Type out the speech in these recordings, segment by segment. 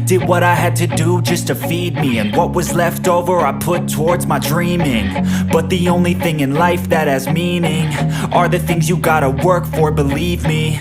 Did what I had to do just to feed me, and what was left over I put towards my dreaming. But the only thing in life that has meaning are the things you gotta work for, believe me.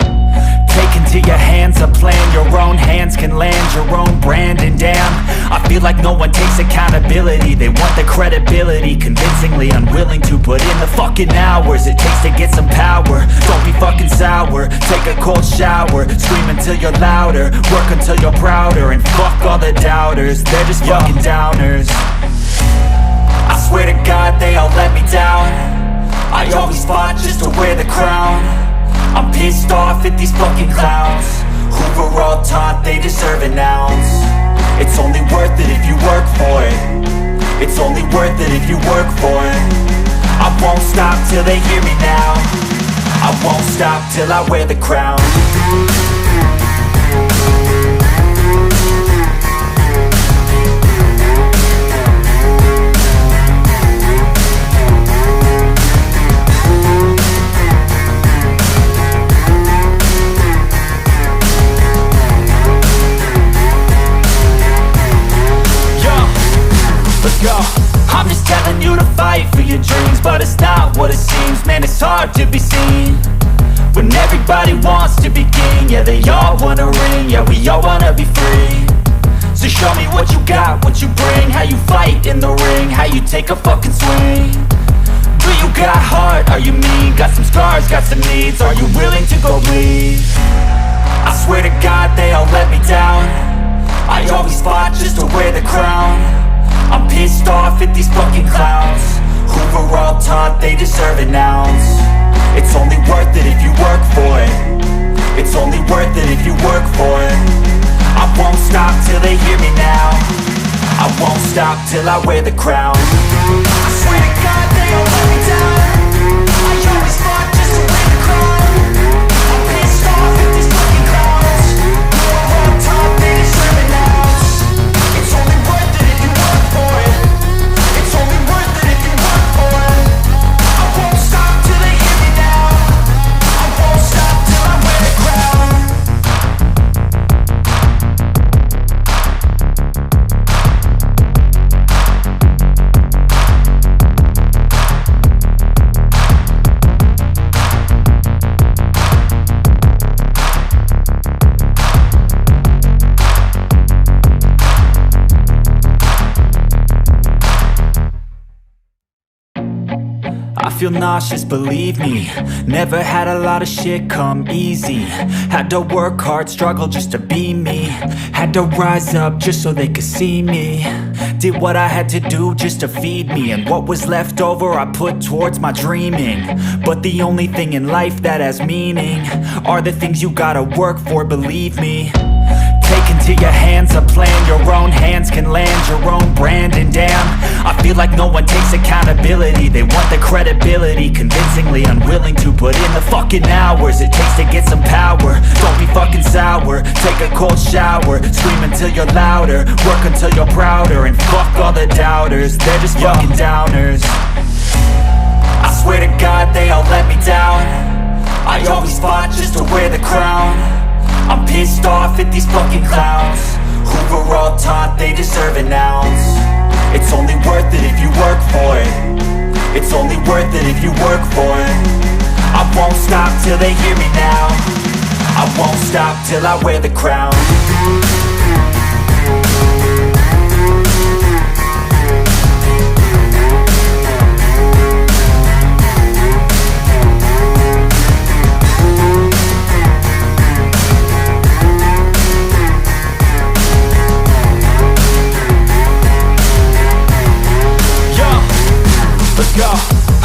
Take into your hands a plan, your own hands can land your own brand. And damn, I feel like no one takes accountability. They want the credibility, convincingly unwilling to put in the fucking hours it takes to get some power. Don't be fucking sour, take a cold shower, scream until you're louder, work until you're prouder. And fuck all the doubters, they're just fucking downers. I swear to God they all let me down. I always fought just to wear the crown. I'm pissed off at these fucking clowns who were all taught they deserve an ounce. It's only worth it if you work for it. It's only worth it if you work for it. I won't stop till they hear me now. I won't stop till I wear the crown. I'm just telling you to fight for your dreams, but it's not what it seems. Man, it's hard to be seen when everybody wants to be king. Yeah, they all wanna ring, yeah, we all wanna be free. So show me what you got, what you bring, how you fight in the ring, how you take a fucking swing. Do you got heart, are you mean? Got some scars, got some needs, are you willing to go bleed? I swear to God they all let me down. I always fought just to wear the crown. I'm pissed off at these fucking clowns who were all taught they deserve an ounce. It's only worth it if you work for it. It's only worth it if you work for it. I won't stop till they hear me now. I won't stop till I wear the crown. I swear to God they all let me down. I always fought just to wear the crown. I'm pissed off at these fucking clowns who were all taught they deserve an ounce. It's only worth it if you work for it. It's only worth it if you work for it. I won't stop till they hear me now. I won't stop till I wear the crown. I feel nauseous, believe me. Never had a lot of shit come easy. Had to work hard, struggle just to be me. Had to rise up just so they could see me. Did what I had to do just to feed me, and what was left over I put towards my dreaming. But the only thing in life that has meaning are the things you gotta work for, believe me. Take into your hands a plan, your own hands can land your own brand. And damn, I feel like no one takes accountability. They want the credibility, convincingly unwilling to put in the fucking hours it takes to get some power. Don't be fucking sour, take a cold shower, scream until you're louder, work until you're prouder. And fuck all the doubters, they're just fucking downers. I swear to God they all let me down. I always fought just to wear the crown. I'm pissed off at these fucking clowns who were all taught they deserve an ounce. It's only worth it if you work for it. It's only worth it if you work for it. I won't stop till they hear me now. I won't stop till I wear the crown.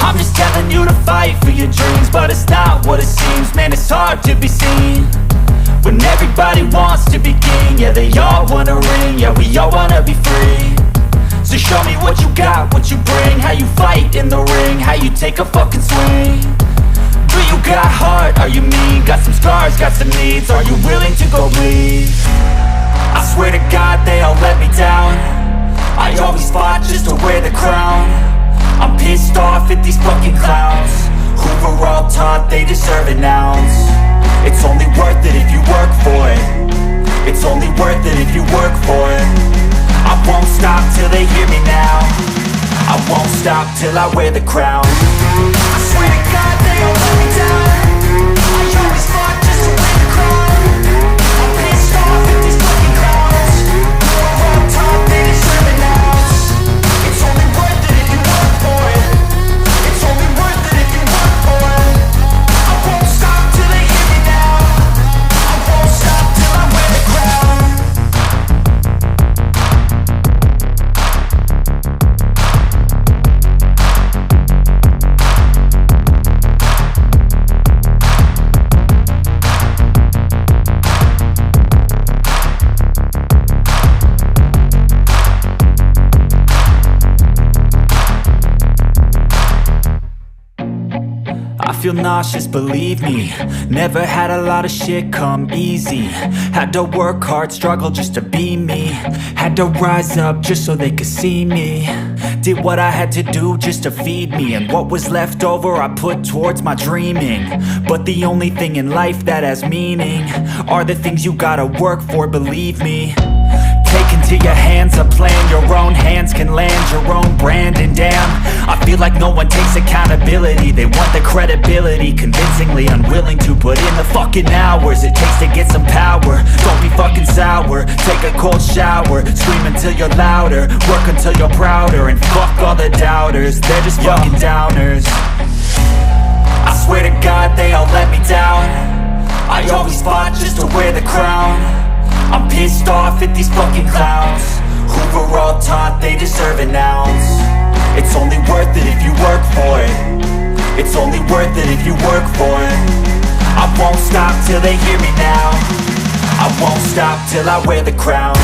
I'm just telling you to fight for your dreams, but it's not what it seems. Man, it's hard to be seen when everybody wants to be king. Yeah, they all wanna ring, yeah, we all wanna be free. So show me what you got, what you bring, how you fight in the ring, how you take a fucking swing. Do you got heart, are you mean? Got some scars, got some needs, are you willing to go bleed? I swear to God they all let me down. I always fought just to wear the crown. I'm pissed off at these fucking clowns who were all taught they deserve an ounce. It's only worth it if you work for it. It's only worth it if you work for it. I won't stop till they hear me now. I won't stop till I wear the crown. I swear to God they all let me down. I always fought just to win the crown. I'm pissed off at these fucking clowns who are on top, they deserve an ounce. It's only worth it if you work for it. It's only worth it if you work for it. I won't stop till they hear me now. I won't stop till I wear the crown. I feel nauseous, believe me. Never had a lot of shit come easy. Had to work hard, struggle just to be me. Had to rise up just so they could see me. Did what I had to do just to feed me. And what was left over I put towards my dreaming. But the only thing in life that has meaning are the things you gotta work for, believe me. Take into your hands a plan. Your own hands can land your own brand. And damn, I feel like no one takes accountability. They want the credibility, convincingly unwilling to put in the fucking hours it takes to get some power. Don't be fucking sour, take a cold shower. Scream until you're louder, work until you're prouder. And fuck all the doubters, they're just fucking downers. I swear to God they all let me down. I always fought just to wear the crown. I'm pissed off at these fucking clowns who were all taught they deserve an ounce. It's only worth it if you work for it. It's only worth it if you work for it. I won't stop till they hear me now. I won't stop till I wear the crown.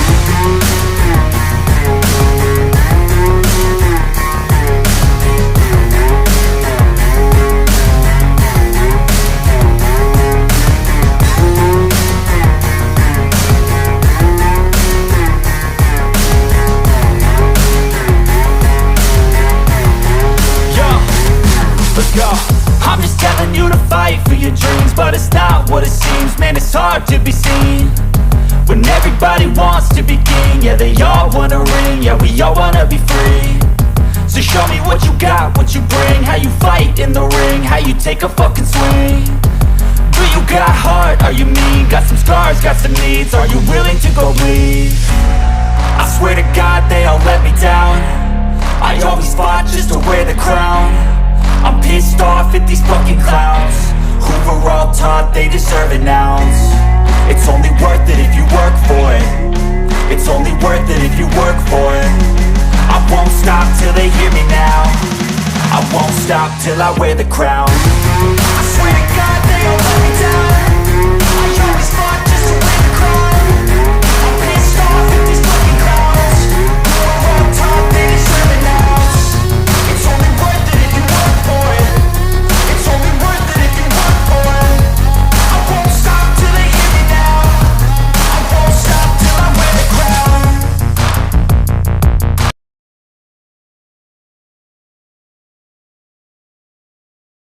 I'm just telling you to fight for your dreams, but it's not what it seems. Man, it's hard to be seen when everybody wants to be king. Yeah, they all wanna ring, yeah, we all wanna be free. So show me what you got, what you bring, how you fight in the ring, how you take a fucking swing. Do you got heart, are you mean? Got some scars, got some needs, are you willing to go bleed? I swear to God they all let me down. I always fought just to wear the crown. I'm pissed off at these fucking clowns who were all taught they deserve an ounce. It's only worth it if you work for it. It's only worth it if you work for it. I won't stop till they hear me now. I won't stop till I wear the crown.